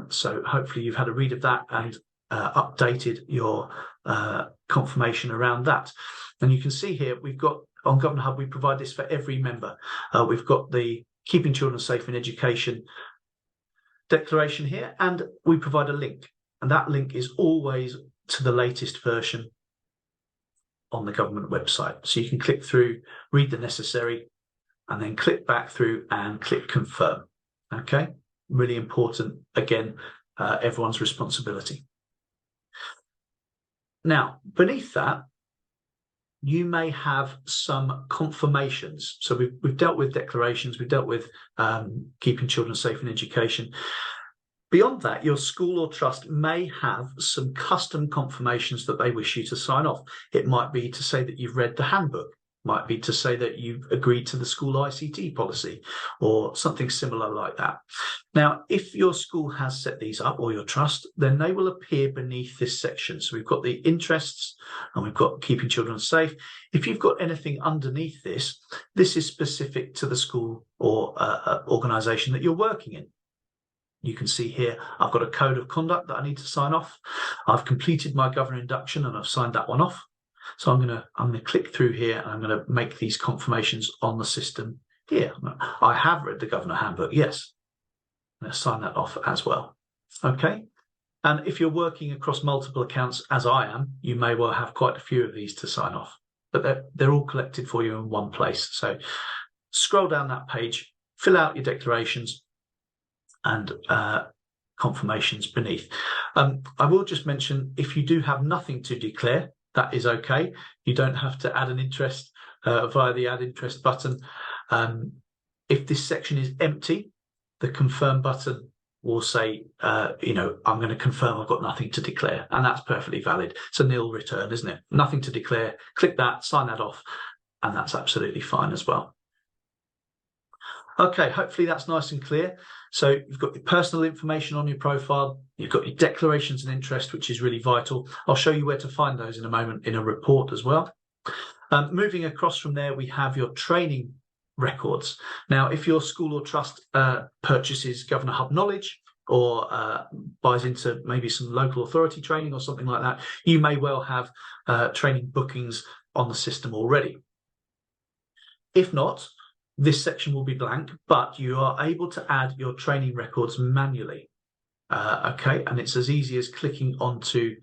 so hopefully you've had a read of that and updated your confirmation around that. And you can see here we've got on GovernorHub, we provide this for every member. We've got the Keeping Children Safe in Education declaration here, and we provide a link, and that link is always to the latest version on the government website. So you can click through, read the necessary, and then click back through and click confirm. Okay, really important. Again, everyone's responsibility. Now, beneath that, you may have some confirmations. So we've dealt with declarations, we've dealt with keeping children safe in education. Beyond that, your school or trust may have some custom confirmations that they wish you to sign off. It might be to say that you've read the handbook, might be to say that you've agreed to the school ICT policy, or something similar like that. Now, if your school has set these up, or your trust, then they will appear beneath this section. So we've got the interests, and we've got keeping children safe. If you've got anything underneath this, this is specific to the school or organisation that you're working in. You can see here, I've got a code of conduct that I need to sign off. I've completed my governor induction and I've signed that one off. So I'm going to click through here and I'm going to make these confirmations on the system here. I have read the governor handbook, yes. I'm going to sign that off as well. Okay. And if you're working across multiple accounts, as I am, you may well have quite a few of these to sign off, but they're all collected for you in one place. So scroll down that page, fill out your declarations and confirmations beneath. I will just mention, if you do have nothing to declare, that is okay. You don't have to add an interest via the add interest button. If this section is empty, the confirm button will say, I'm going to confirm I've got nothing to declare, and that's perfectly valid. It's a nil return, isn't it? Nothing to declare. Click that, sign that off, and that's absolutely fine as well. Okay, hopefully that's nice and clear. So you've got your personal information on your profile, you've got your declarations and interest, which is really vital. I'll show you where to find those in a moment in a report as well. Moving across from there, we have your training records. Now, if your school or trust purchases GovernorHub knowledge or buys into maybe some local authority training or something like that, you may well have training bookings on the system already. If not, this section will be blank, but you are able to add your training records manually. Okay, and it's as easy as clicking onto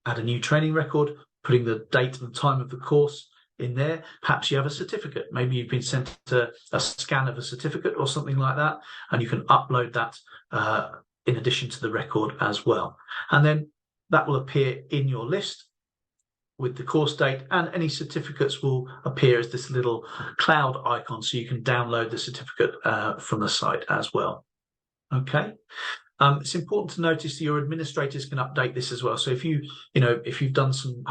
add a new training record, putting the date and time of the course in there. Perhaps you have a certificate. Maybe you've been sent a scan of a certificate or something like that, and you can upload that in addition to the record as well. And then that will appear in your list with the course date, and any certificates will appear as this little cloud icon, so you can download the certificate from the site as well. Okay. It's important to notice that your administrators can update this as well. So if you've done some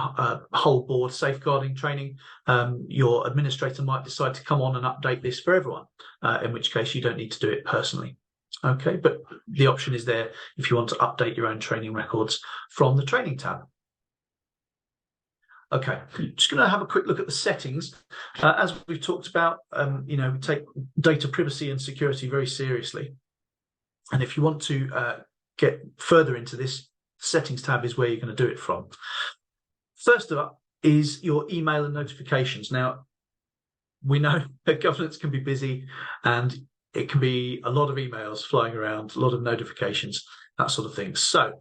whole board safeguarding training, your administrator might decide to come on and update this for everyone, in which case you don't need to do it personally. Okay, but the option is there if you want to update your own training records from the training tab. Okay, just going to have a quick look at the settings. As we've talked about, we take data privacy and security very seriously. And if you want to get further into this, settings tab is where you're going to do it from. First up is your email and notifications. Now, we know that governance can be busy and it can be a lot of emails flying around, a lot of notifications, that sort of thing. So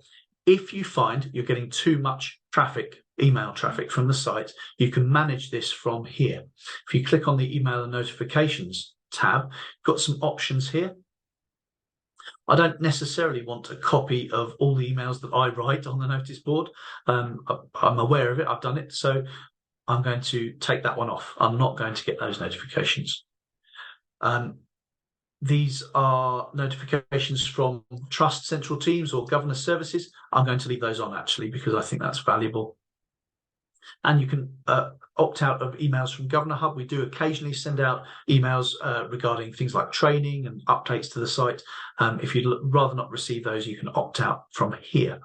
if you find you're getting too much traffic, email traffic from the site, you can manage this from here. If you click on the email and notifications tab, you've got some options here. I don't necessarily want a copy of all the emails that I write on the notice board. I'm aware of it, I've done it, so I'm going to take that one off. I'm not going to get those notifications. These are notifications from trust central teams or governor services. I'm going to leave those on actually, because I think that's valuable. And you can opt out of emails from GovernorHub. We do occasionally send out emails regarding things like training and updates to the site. If you'd rather not receive those, you can opt out from here.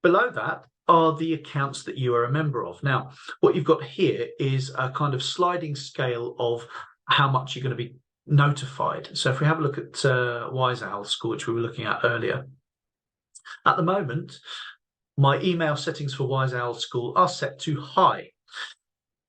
Below that are the accounts that you are a member of. Now, what you've got here is a kind of sliding scale of how much you're going to be notified. So if we have a look at Wise Owl School, which we were looking at earlier, at the moment, my email settings for Wise Owl School are set to high.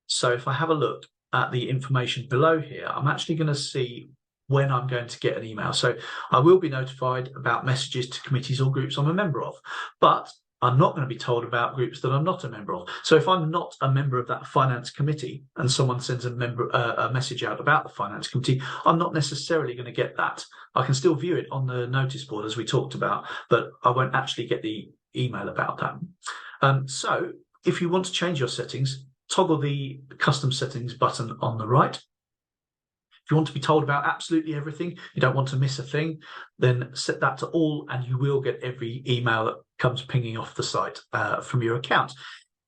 So if I have a look at the information below here, I'm actually going to see when I'm going to get an email. So I will be notified about messages to committees or groups I'm a member of, but I'm not going to be told about groups that I'm not a member of. So if I'm not a member of that finance committee and someone sends a message out about the finance committee, I'm not necessarily going to get that. I can still view it on the notice board as we talked about, but I won't actually get the email about that. So if you want to change your settings, toggle the custom settings button on the right. If you want to be told about absolutely everything, you don't want to miss a thing, then set that to all and you will get every email that comes pinging off the site from your account.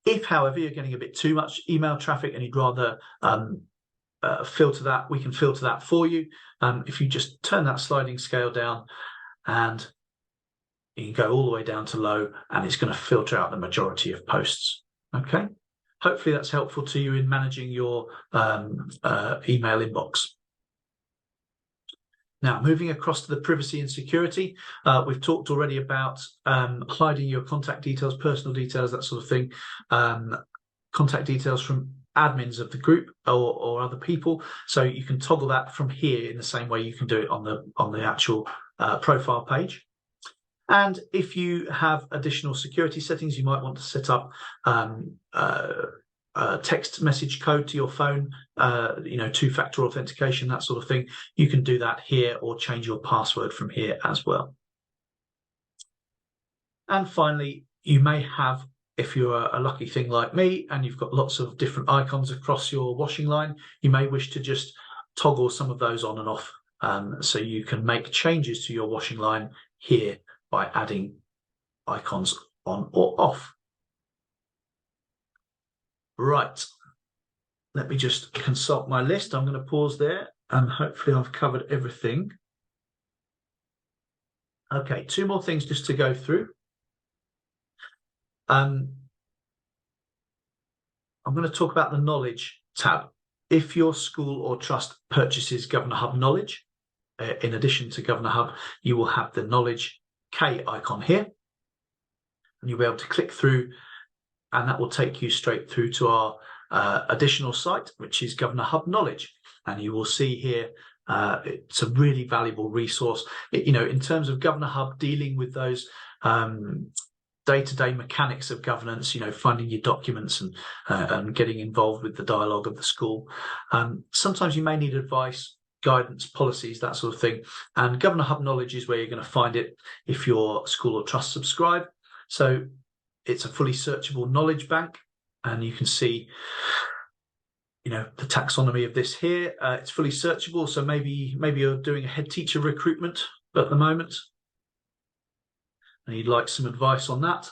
If, however, you're getting a bit too much email traffic and you'd rather filter that, we can filter that for you. If you just turn that sliding scale down, and you can go all the way down to low, and it's going to filter out the majority of posts. Okay. Hopefully that's helpful to you in managing your email inbox. Now, moving across to the privacy and security, we've talked already about hiding your contact details, personal details, that sort of thing, contact details from admins of the group or other people. So you can toggle that from here in the same way you can do it on the actual profile page. And if you have additional security settings, you might want to set up text message code to your phone, two-factor authentication, that sort of thing. You can do that here or change your password from here as well. And finally, you may have, if you're a lucky thing like me and you've got lots of different icons across your washing line, you may wish to just toggle some of those on and off. So you can make changes to your washing line here by adding icons on or off. Right, let me just consult my list. I'm going to pause there and hopefully I've covered everything. Okay, two more things just to go through. I'm going to talk about the Knowledge tab. If your school or trust purchases GovernorHub Knowledge, in addition to GovernorHub, you will have the Knowledge K icon here. And you'll be able to click through and that will take you straight through to our additional site, which is GovernorHub Knowledge. And you will see here, it's a really valuable resource. In terms of GovernorHub dealing with those day-to-day mechanics of governance, finding your documents and getting involved with the dialogue of the school. Sometimes you may need advice, guidance, policies, that sort of thing. And GovernorHub Knowledge is where you're going to find it if your school or trust subscribe. So it's a fully searchable knowledge bank, and you can see, the taxonomy of this here. It's fully searchable, so maybe you're doing a head teacher recruitment at the moment, and you'd like some advice on that.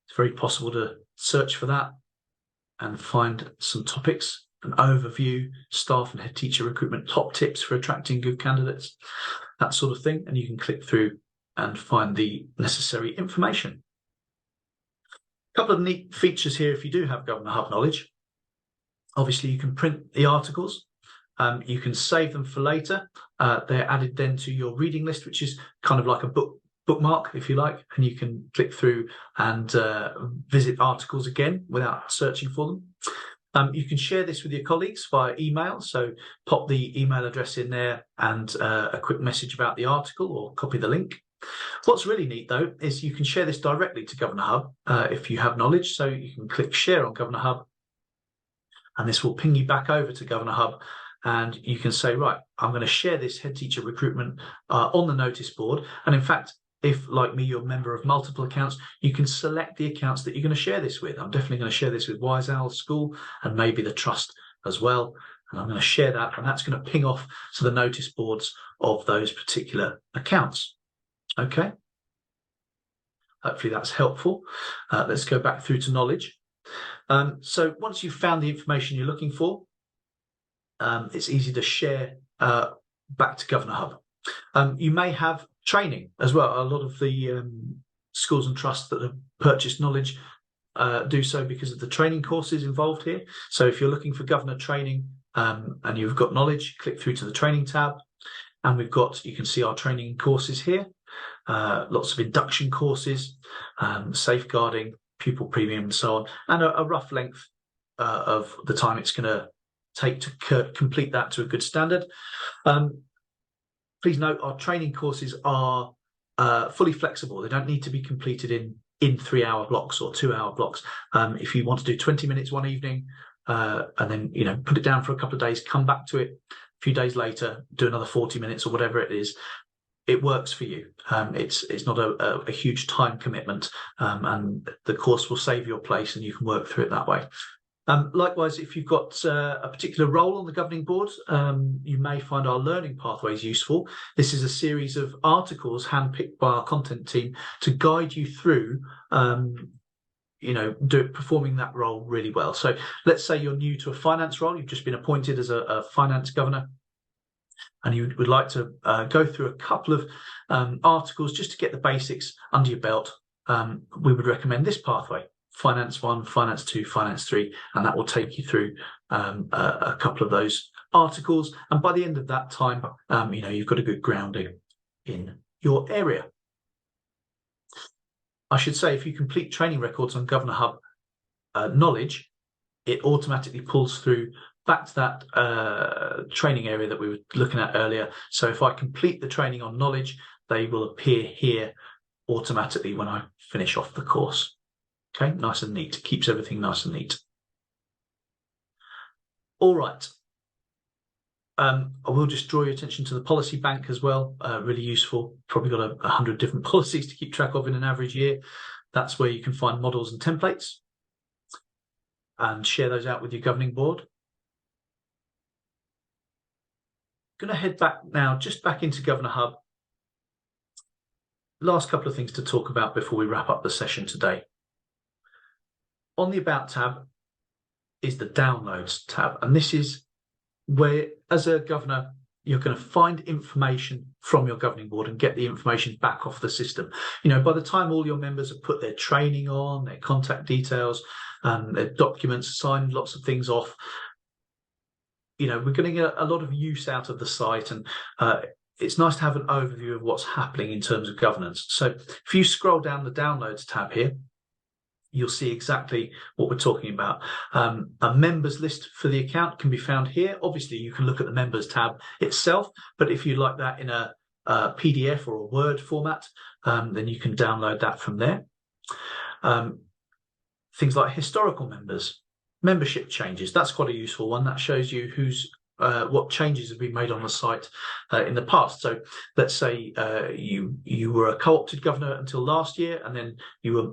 It's very possible to search for that and find some topics, an overview, staff and head teacher recruitment, top tips for attracting good candidates, that sort of thing, and you can click through and find the necessary information. A couple of neat features here if you do have GovernorHub Knowledge. Obviously, you can print the articles. You can save them for later. They're added then to your reading list, which is kind of like a bookmark, if you like, and you can click through and visit articles again without searching for them. You can share this with your colleagues via email, so pop the email address in there and a quick message about the article or copy the link. What's really neat, though, is you can share this directly to GovernorHub if you have knowledge. So you can click share on GovernorHub, and this will ping you back over to GovernorHub, and you can say, right, I'm going to share this head teacher recruitment on the notice board. And in fact, if, like me, you're a member of multiple accounts, you can select the accounts that you're going to share this with. I'm definitely going to share this with Wise Owl School and maybe the trust as well. And I'm going to share that, and that's going to ping off to the notice boards of those particular accounts. Okay. Hopefully that's helpful. Let's go back through to knowledge. So once you've found the information you're looking for, it's easy to share back to GovernorHub. You may have training as well. A lot of the schools and trusts that have purchased knowledge do so because of the training courses involved here. So if you're looking for governor training and you've got knowledge, click through to the training tab. And you can see our training courses here. Lots of induction courses, safeguarding, pupil premium and so on, and a rough length of the time it's going to take to complete that to a good standard. Please note our training courses are fully flexible. They don't need to be completed in 3-hour blocks or 2-hour blocks. If you want to do 20 minutes one evening and then put it down for a couple of days, come back to it a few days later, do another 40 minutes or whatever it is, it works for you. It's not a huge time commitment, and the course will save your place and you can work through it that way. Likewise, if you've got a particular role on the governing board, you may find our learning pathways useful. This is a series of articles handpicked by our content team to guide you through performing that role really well. So let's say you're new to a finance role, you've just been appointed as a finance governor, and you would like to go through a couple of articles just to get the basics under your belt. We would recommend this pathway: Finance 1, Finance 2, Finance 3, and that will take you through a couple of those articles. And by the end of that time, you've got a good grounding in your area. I should say, if you complete training records on GovernorHub knowledge, it automatically pulls through back to that training area that we were looking at earlier. So if I complete the training on knowledge, they will appear here automatically when I finish off the course. Okay, nice and neat. Keeps everything nice and neat. All right. I will just draw your attention to the policy bank as well. Really useful. Probably got 100 different policies to keep track of in an average year. That's where you can find models and templates and share those out with your governing board. Going to head back now, just back into GovernorHub. Last couple of things to talk about before we wrap up the session today. On the About tab is the Downloads tab, and this is where, as a governor, you're going to find information from your governing board and get the information back off the system. By the time all your members have put their training on, their contact details, their documents, signed lots of things off, we're going to get a lot of use out of the site, and it's nice to have an overview of what's happening in terms of governance. So if you scroll down the Downloads tab here, you'll see exactly what we're talking about. A members list for the account can be found here. Obviously, you can look at the members tab itself, but if you like that in a PDF or a Word format, then you can download that from there. Things like historical members, membership changes, that's quite a useful one. That shows you what changes have been made on the site in the past. So let's say you were a co-opted governor until last year, and then you were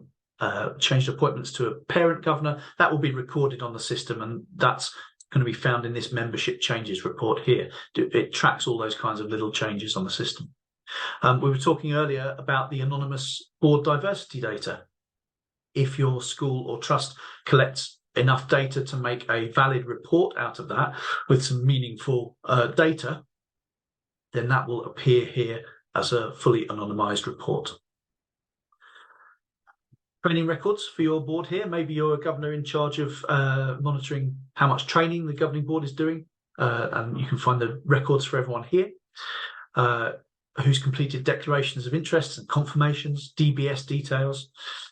changed appointments to a parent governor. That will be recorded on the system, and that's going to be found in this membership changes report here. It tracks all those kinds of little changes on the system. We were talking earlier about the anonymous board diversity data. If your school or trust collects enough data to make a valid report out of that with some meaningful data, then that will appear here as a fully anonymized report. Training records for your board here. Maybe you're a governor in charge of monitoring how much training the governing board is doing, and you can find the records for everyone here. Who's completed declarations of interests and confirmations, DBS details.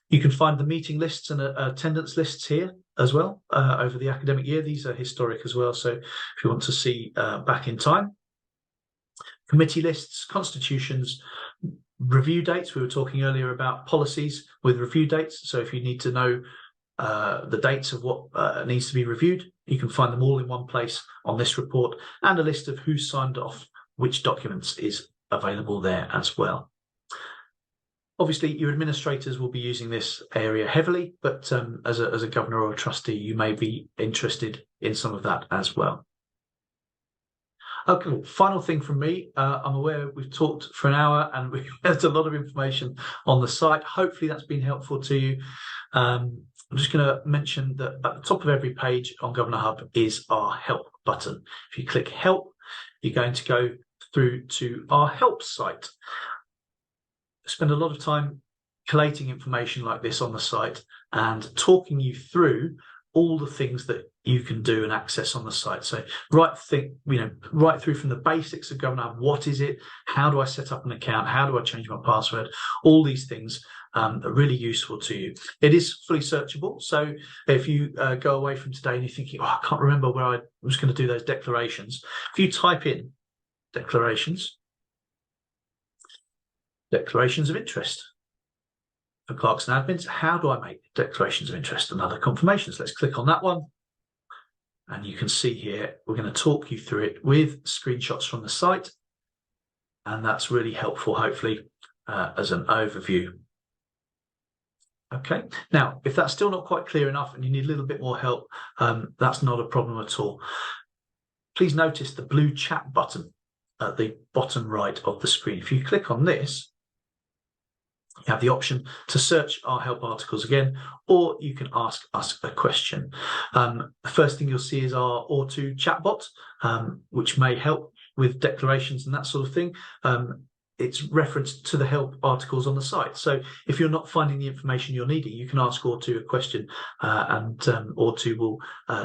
You can find the meeting lists and attendance lists here as well over the academic year. These are historic as well, so if you want to see back in time. Committee lists, constitutions, review dates. We were talking earlier about policies with review dates. So if you need to know the dates of what needs to be reviewed, you can find them all in one place on this report, and a list of who's signed off which documents is available there as well. Obviously, your administrators will be using this area heavily, but as a governor or a trustee, you may be interested in some of that as well. Okay, well, final thing from me. I'm aware we've talked for an hour and we've had a lot of information on the site. Hopefully that's been helpful to you. I'm just going to mention that at the top of every page on GovernorHub is our help button. If you click help, you're going to go through to our help site. Spend a lot of time collating information like this on the site and talking you through all the things that you can do and access on the site. So right through from the basics of GovernorHub. What is it? How do I set up an account? How do I change my password? All these things are really useful to you. It is fully searchable. So if you go away from today and you're thinking, I can't remember where I was going to do those declarations. If you type in declarations of interest for clerks and admins, how do I make declarations of interest and other confirmations? Let's click on that one. And you can see here, we're going to talk you through it with screenshots from the site. And that's really helpful, hopefully, as an overview. Okay, now, if that's still not quite clear enough and you need a little bit more help, that's not a problem at all. Please notice the blue chat button at the bottom right of the screen. If you click on this, you have the option to search our help articles again, or you can ask us a question. The first thing you'll see is our Or2 chatbot, which may help with declarations and that sort of thing. It's referenced to the help articles on the site. So if you're not finding the information you're needing, you can ask Or2 a question and Or2 will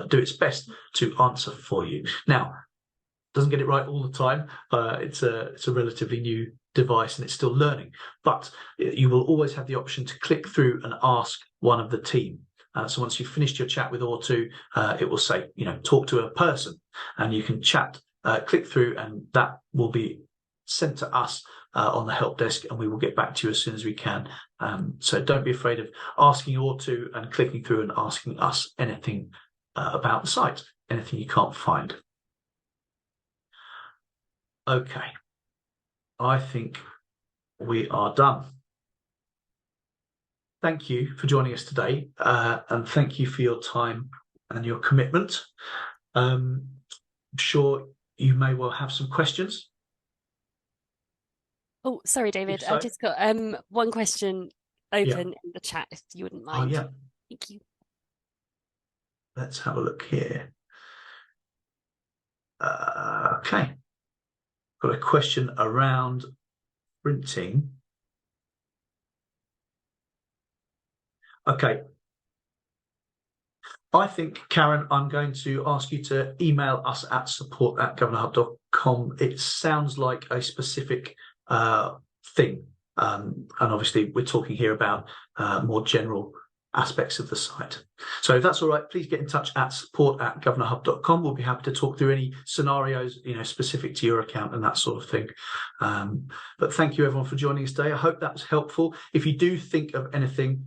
do its best to answer for you. Now, doesn't get it right all the time. It's a relatively new device and it's still learning, but you will always have the option to click through and ask one of the team. So once you've finished your chat with Or2, it will say, talk to a person, and you can click through, and that will be sent to us on the help desk, and we will get back to you as soon as we can. So don't be afraid of asking Or2 and clicking through and asking us anything about the site, anything you can't find. Okay, I think we are done. Thank you for joining us today, and thank you for your time and your commitment. I'm sure you may well have some questions. Oh, sorry, David. So, I've just got one question open in the chat, if you wouldn't mind. Oh, yeah. Thank you. Let's have a look here. Okay. Got a question around printing. Okay. I think, Karen, I'm going to ask you to email us at support@governorhub.com. It sounds like a specific thing. And obviously, we're talking here about more general aspects of the site. So if that's all right, please get in touch at support@governorhub.com. We'll be happy to talk through any scenarios, specific to your account and that sort of thing. But thank you everyone for joining us today. I hope that was helpful. If you do think of anything,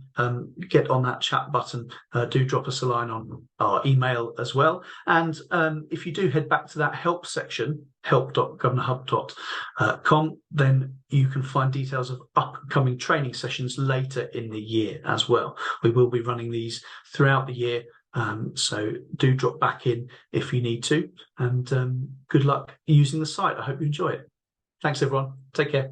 get on that chat button. Do drop us a line on our email as well. And if you do head back to that help section, help.governorhub.com, then you can find details of upcoming training sessions later in the year as well. We will be running these throughout the year, so do drop back in if you need to, and good luck using the site. I hope you enjoy it. Thanks everyone. Take care.